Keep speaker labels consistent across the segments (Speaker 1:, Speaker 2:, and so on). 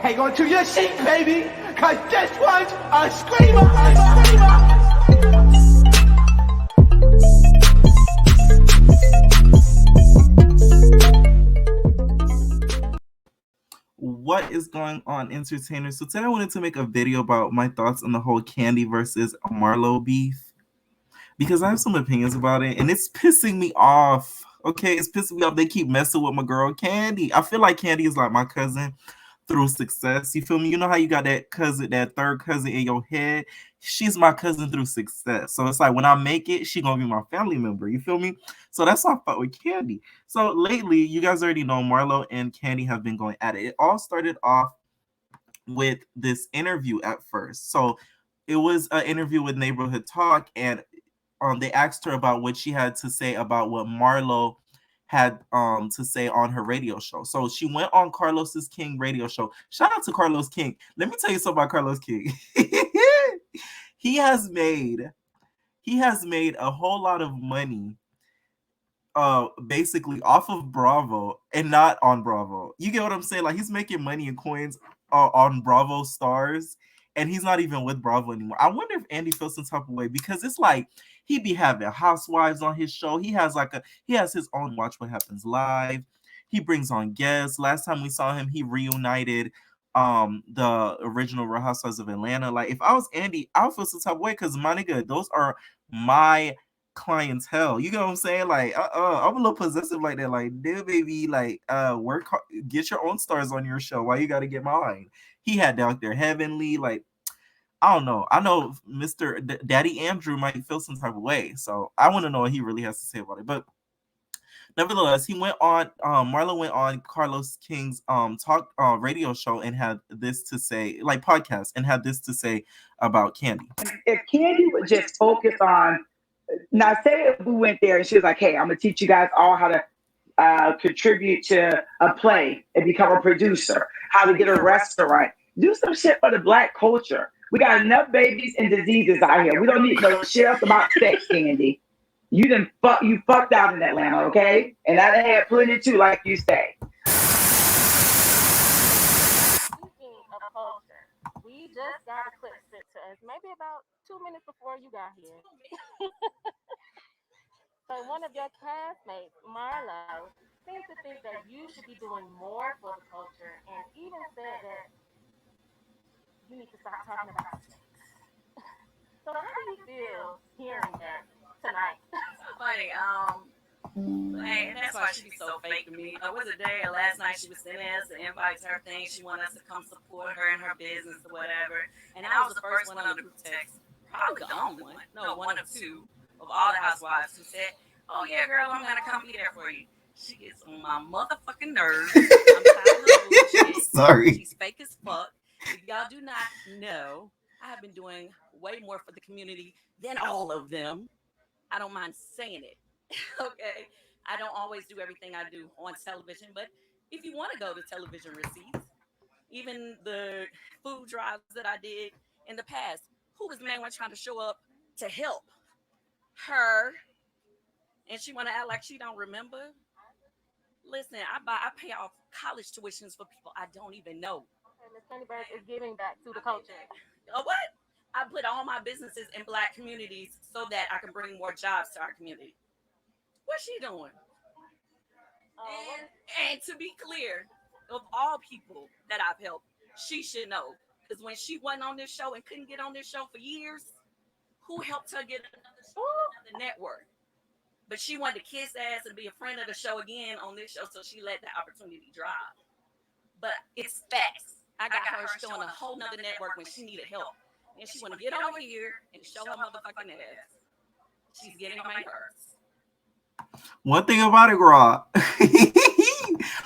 Speaker 1: Hang on to your seat, baby, cause this one's a screamer, a screamer.
Speaker 2: What is going on, entertainers? So today I wanted to make a video about my thoughts on the whole Kandi versus Marlo beef, because I have some opinions about it and it's pissing me off. Okay, it's pissing me off. They keep messing with my girl Kandi. I feel like Kandi is like my cousin through success. You feel me? You know how you got that cousin, that third cousin in your head? She's my cousin through success. So it's like when I make it, she gonna be my family member. You feel me? So that's why I fought with Kandi. So lately, you guys already know Marlo and Kandi have been going at it. It all started off with this interview at first. So it was an interview with Neighborhood Talk, and they asked her about what she had to say about what Marlo had to say on her radio show. So she went on Carlos's King radio show. Shout out to Carlos King. Let me tell you something about Carlos King. he has made a whole lot of money basically off of Bravo and not on Bravo. You get what I'm saying? Like, he's making money in coins on Bravo stars, and he's not even with Bravo anymore. I wonder if Andy feels some type of way, because it's like he be having housewives on his show. He has his own Watch What Happens Live. He brings on guests. Last time we saw him, he reunited the original Real Housewives of Atlanta. Like, if I was Andy, I would feel some type of way, because my nigga, those are my clientele. You know what I'm saying? Like, I'm a little possessive like that. Like, dude, baby, like, work hard, get your own stars on your show. Why you got to get mine? He had Dr. Heavenly. Like, I don't know. I know Mr. Daddy Andrew might feel some type of way. So I want to know what he really has to say about it. But nevertheless, he went on. Marlo went on Carlos King's talk radio show and had this to say, like podcast, and had this to say about Kandi.
Speaker 3: If Kandi would just focus on, now say if we went there and she was like, hey, I'm gonna teach you guys all how to contribute to a play and become a producer, how to get a restaurant, do some shit for the Black culture. We got enough babies and diseases out here. We don't need no shit else about sex, Kandi. You fucked out in Atlanta, okay? And I had plenty too, like you say.
Speaker 4: Speaking of culture, we just got a clip sent to us maybe about 2 minutes before you got here. So one of your classmates, Marlo, seems to think that you should be doing more for the culture, and even said that you need to stop talking about sex. So how do you feel hearing that tonight?
Speaker 5: Funny. And that's why she be so fake to me. Was it day or last night she was sending us an invite to her thing. She wanted us to come support her in her business or whatever. And I was the first one on the group text, probably the only one, no, one of two of all the housewives who said, "Oh yeah, girl, I'm gonna come be there for you." She gets on my motherfucking nerves. I'm tired of the bullshit.
Speaker 2: Sorry.
Speaker 5: She's fake as fuck. If y'all do not know, I have been doing way more for the community than all of them. I don't mind saying it. Okay. I don't always do everything I do on television, but if you want to go to television receipts, even the food drives that I did in the past, who was the main one trying to show up to help? Her. And she want to act like she don't remember. Listen, I pay off college tuitions for people I don't even know.
Speaker 4: Okay, Miss Candyberg is giving back to the culture.
Speaker 5: What? I put all my businesses in Black communities so that I can bring more jobs to our community. What's she doing? And to be clear, of all people that I've helped, she should know. Because when she wasn't on this show and couldn't get on this show for years, who helped her get another show on another network? But she wanted to kiss ass and be a friend of the show again on this show, so she let the opportunity drop. But it's facts. I got her showing a whole nother network when she needed help. And she want to get over here and show her motherfucking ass. She's getting on my nerves.
Speaker 2: One thing about it, RHOA,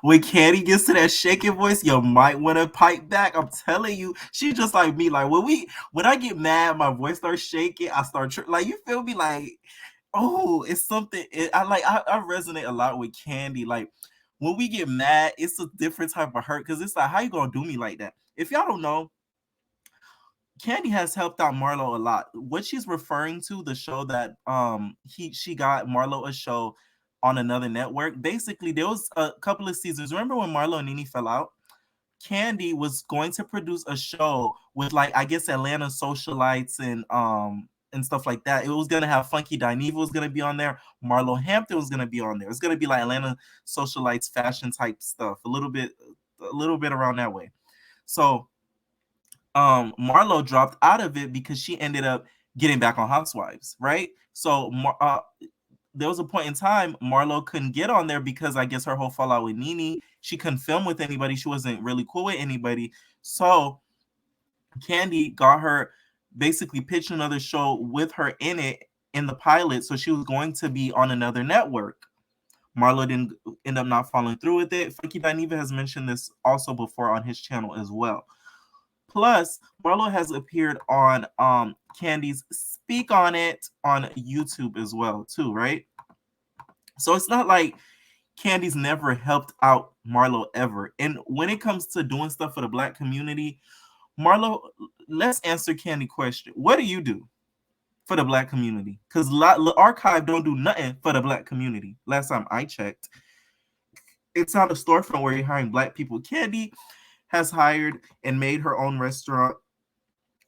Speaker 2: when Kandi gets to that shaking voice, you might want to pipe back. I'm telling you, she's just like me. Like, when I get mad, my voice starts shaking. I start like, you feel me? Like, oh, it's something. I resonate a lot with Kandi. Like, when we get mad, it's a different type of hurt, because it's like, how you gonna do me like that? If y'all don't know, Kandi has helped out Marlo a lot. What she's referring to, the show that she got Marlo a show on another network. Basically, there was a couple of seasons. Remember when Marlo and Nene fell out? Kandi was going to produce a show with, like, I guess Atlanta socialites and stuff like that. It was gonna have Funky Dineva was gonna be on there. Marlo Hampton was gonna be on there. It's gonna be like Atlanta socialites fashion type stuff, a little bit around that way. So Marlo dropped out of it because she ended up getting back on Housewives, right? So there was a point in time Marlo couldn't get on there because I guess her whole fallout with Nene, she couldn't film with anybody. She wasn't really cool with anybody. So Kandi got her, basically pitched another show with her in it in the pilot. So she was going to be on another network. Marlo didn't end up not following through with it. Funky Dineva has mentioned this also before on his channel as well. Plus, Marlo has appeared on Kandi's Speak on It on YouTube as well, too, right? So it's not like Kandi's never helped out Marlo ever. And when it comes to doing stuff for the Black community, Marlo, let's answer Kandi question. What do you do for the Black community? Because Archive don't do nothing for the Black community. Last time I checked, it's not a storefront where you're hiring Black people. Kandi has hired and made her own restaurant,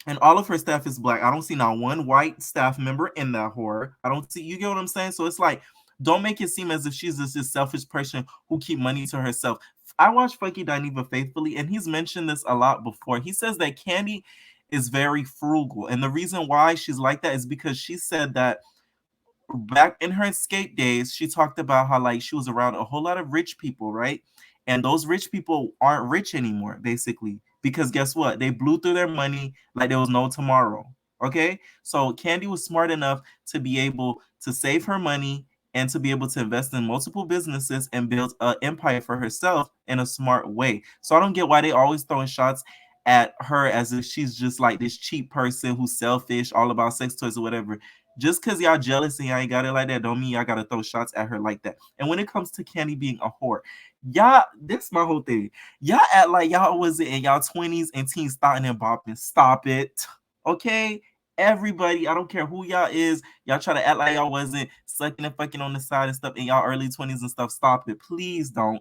Speaker 2: and all of her staff is Black. I don't see not one white staff member in that horror. I don't see, you get what I'm saying? So it's like, don't make it seem as if she's this selfish person who keep money to herself. I watch Funky Dineva faithfully, and he's mentioned this a lot before. He says that Kandi is very frugal, and the reason why she's like that is because she said that back in her escape days, she talked about how, like, she was around a whole lot of rich people, right? And those rich people aren't rich anymore, basically, because guess what? They blew through their money like there was no tomorrow. Okay, so Kandi was smart enough to be able to save her money and to be able to invest in multiple businesses and build an empire for herself in a smart way. So I don't get why they always throwing shots at her as if she's just like this cheap person who's selfish, all about sex toys or whatever. Just because y'all jealous and y'all ain't got it like that, don't mean y'all gotta throw shots at her like that. And when it comes to Kandi being a whore, y'all, this is my whole thing. Y'all act like y'all was in y'all 20s and teens starting and bopping. Stop it. Okay? Everybody, I don't care who y'all is, y'all try to act like y'all wasn't sucking and fucking on the side and stuff in y'all early 20s and stuff. Stop it. Please don't.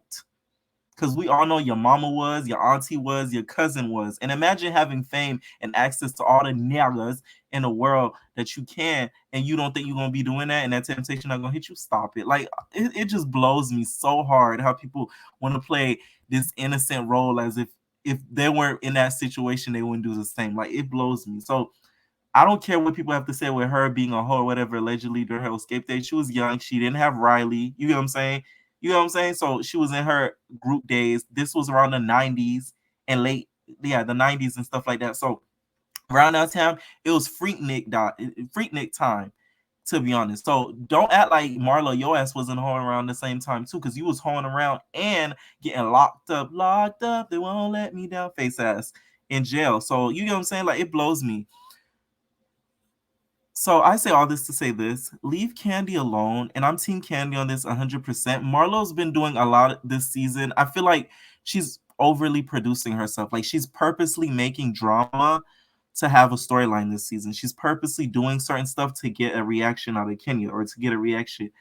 Speaker 2: Because we all know your mama was, your auntie was, your cousin was. And imagine having fame and access to all the niggas in the world that you can, and you don't think you're going to be doing that, and that temptation not going to hit you. Stop it. Like, it just blows me so hard how people want to play this innocent role as if they weren't in that situation, they wouldn't do the same. Like, it blows me. So I don't care what people have to say with her being a hoe or whatever, allegedly during her escape day. She was young. She didn't have Riley. You get what I'm saying? You know what I'm saying? So she was in her group days. This was around the 90s and the 90s and stuff like that. So around that time, it was Freaknik time, to be honest. So don't act like Marlo, your ass wasn't hoeing around the same time too, because you was hoeing around and getting locked up. They won't let me down, face ass, in jail. So you know what I'm saying? Like, it blows me. So I say all this to say this: leave Kandi alone, and I'm Team Kandi on this 100%. Marlo's been doing a lot this season. I feel like she's overly producing herself. Like, she's purposely making drama to have a storyline this season. She's purposely doing certain stuff to get a reaction out of Kenya or to get a reaction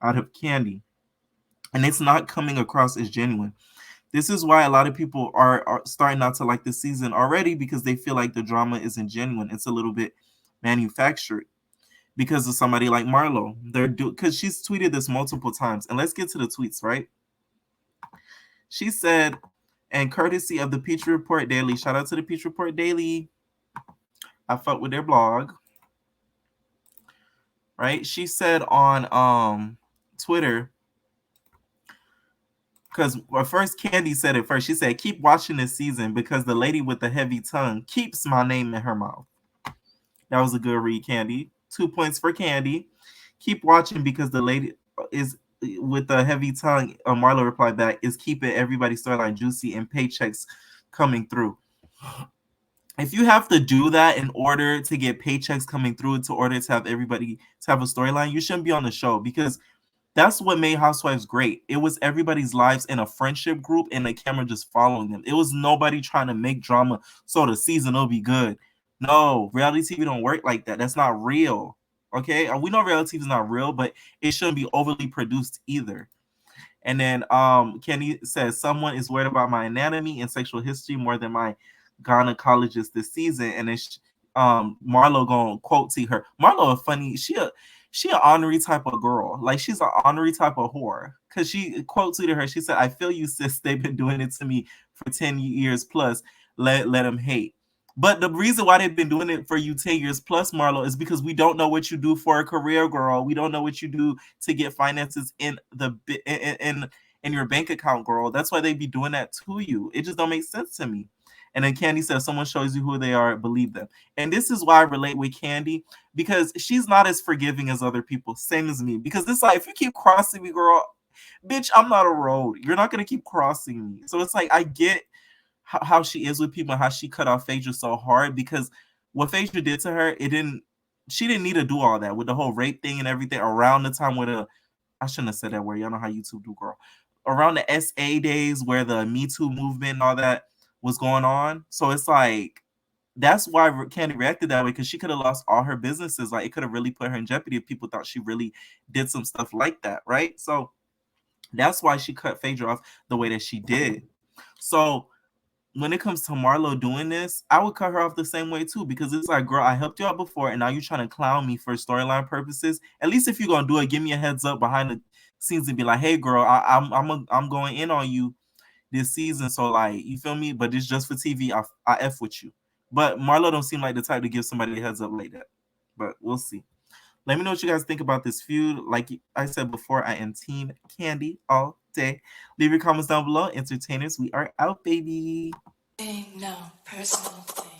Speaker 2: out of Kandi. And it's not coming across as genuine. This is why a lot of people are starting not to like this season already, because they feel like the drama isn't genuine. It's a little bit manufactured because of somebody like Marlo. Because she's tweeted this multiple times. And let's get to the tweets, right? She said, and courtesy of the Peach Report Daily, shout out to the Peach Report Daily. I fuck with their blog. Right? She said on Twitter, because first Kandi said it first. She said, keep watching this season because the lady with the heavy tongue keeps my name in her mouth. That was a good read, Kandi. 2 points for Kandi. Keep watching because the lady is with the heavy tongue. Marlo replied back, is keeping everybody's storyline juicy and paychecks coming through. If you have to do that in order to get paychecks coming through, to order to have everybody to have a storyline, you shouldn't be on the show, because that's what made Housewives great. It was everybody's lives in a friendship group and the camera just following them. It was nobody trying to make drama so the season will be good. No, reality TV don't work like that. That's not real. Okay? We know reality TV is not real, but it shouldn't be overly produced either. And then Kenny says someone is worried about my anatomy and sexual history more than my gynecologist this season. And then Marlo gonna quote to her. Marlo a funny, she an honorary type of girl. Like she's an honorary type of whore. Cause she quote to her, she said, I feel you, sis. They've been doing it to me for 10 years plus. Let them hate. But the reason why they've been doing it for you 10 years plus, Marlo, is because we don't know what you do for a career, girl. We don't know what you do to get finances in your bank account, girl. That's why they be doing that to you. It just don't make sense to me. And then Kandi says, someone shows you who they are, believe them. And this is why I relate with Kandi, because she's not as forgiving as other people, same as me. Because it's like, if you keep crossing me, girl, bitch, I'm not a road. You're not going to keep crossing me. So it's like, I get how she is with people and how she cut off Phaedra so hard, because what Phaedra did to her, she didn't need to do all that with the whole rape thing and everything around the time where I shouldn't have said that word. Y'all know how YouTube do, girl. Around the SA days where the Me Too movement and all that was going on. So it's like, that's why Kandi reacted that way, because she could have lost all her businesses. Like, it could have really put her in jeopardy if people thought she really did some stuff like that, right? So that's why she cut Phaedra off the way that she did. So when it comes to Marlo doing this, I would cut her off the same way too, because it's like, girl, I helped you out before, and now you're trying to clown me for storyline purposes. At least if you're gonna do it, give me a heads up behind the scenes and be like, hey, girl, I'm going in on you this season, so like, you feel me? But it's just for TV. I F with you. But Marlo don't seem like the type to give somebody a heads up like that. But we'll see. Let me know what you guys think about this feud. Like I said before, I am Team Kandi all day. Leave your comments down below. Entertainers, we are out, baby.
Speaker 6: No personal thing.